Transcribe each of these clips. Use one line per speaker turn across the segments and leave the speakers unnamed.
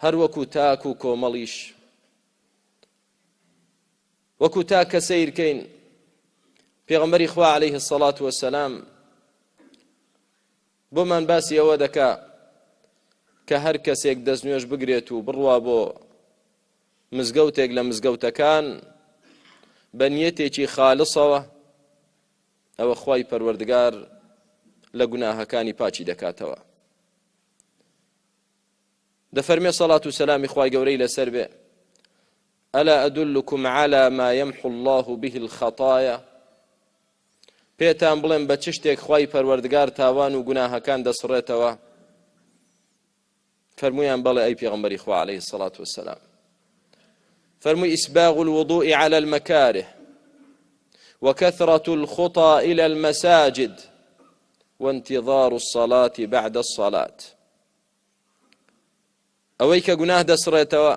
هەر وەکو تاک و کۆمەڵیش وەکو تاک کە سەیرکەین پێغەمبەری خوا عەلەیه السەڵات وەسەلام بۆمان باسی ئەوە دەکا کە هەر کەسێک دەستنوێژ بگرێت و بڕوا بۆ مزگەوتێک لە مزگەوتەکان بە نیەتێکی خالصەوە ئەوە خوای پەروەردگار لە گوناهەکانی پاچی دەکاتەوە. دەفەرمێ سەڵات و سەلامی خوای گەورەی لەسەر بێ ئەلا ئەدولکم عەلا ما یەمحو الله به الخەطایا، پێتان بڵێم بە چ شتێک خوای پەروەردگار تاوان و گوناهەکان دەسڕێتەوە؟ فەرموویان بەڵێ ئەی پێغەمبەری خوا عەلەیه السەڵات وەسەلام. فەرمووی ئیسباغ الوضوء على المكاره وكثرة الخطى إلى المساجد وانتظار الصلاة بعد الصلاة. ئەوەی کە گوناه دەسڕێتەوە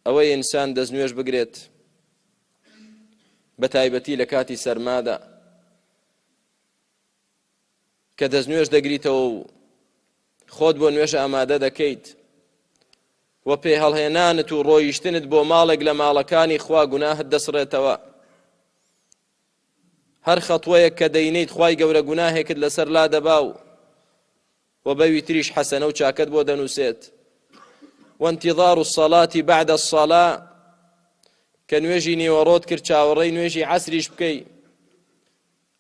ئەوەی ئینسان دەستنوێژ بگرێت بە تایبەتی لە کاتی سەرمادا کە دەستنوێژ دەگریتەوە و خۆت بۆ نوێژ ئامادە دەکەیت و پێ هەڵهێنانت و ڕۆیشتنت بۆ ماڵێک لە ماڵەکانی خوا گوناهت دەسڕێتەوە. هەر خەتوەیەک کە دەینیت خوای گەورە گوناهێکت لەسەر لا دەبا و بەوی تریش حەسەنە و چاکەت بۆ دەنووسێت. وانتظار الصلاة بعد الصلاة، کە نوێژی نیوەڕۆت کرد چاوەڕێی نوێژی عەسریش بکەی،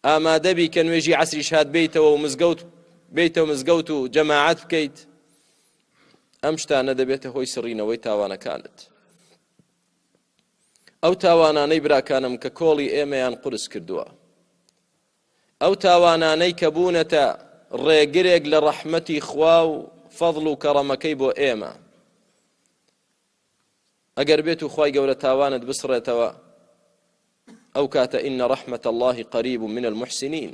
ئامادە بی کە نوێژی عەسریش هات بێیتەوە و مزگەوت و جەماعەت بکەیت. ئەم شتانە دەبێتە هۆی سڕینەوەی تاوانەکانت. ئەو تاوانانەی براکانم کە کۆڵی ئێمەیان قورس کردووە، ئەو تاوانانەی کە بوونەتە ڕێگرێک لە ڕەحمەتی خوا و فەضڵ و کەڕەمەکەی بۆ ئێمە، ئەگەر بێت و خوای گەورە تاوانت بسڕێتەوە ئەو کاتە ئین ڕەحمەت الله قەریب من المحسنین.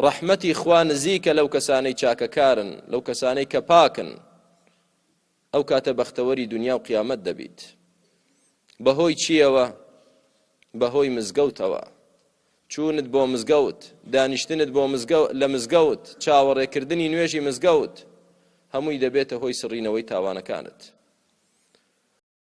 ڕەحمەتی خوا نزیکە لەو کەسانەی چاکەکارن، لەو کەسانەی کە پاکن. ئەو کاتە بەختەوەری دنیا و قیامەت دەبیت. بەهۆی چیەوە؟ بەهۆی مزگەوتەوە. چوونت بۆ مزگەوت، دانیشتنت بۆ لە مزگەوت، چاوەڕێکردنی نوێژی مزگەوت، هەمووی دەبێتە هۆی سڕینەوەی تاوانەکانت.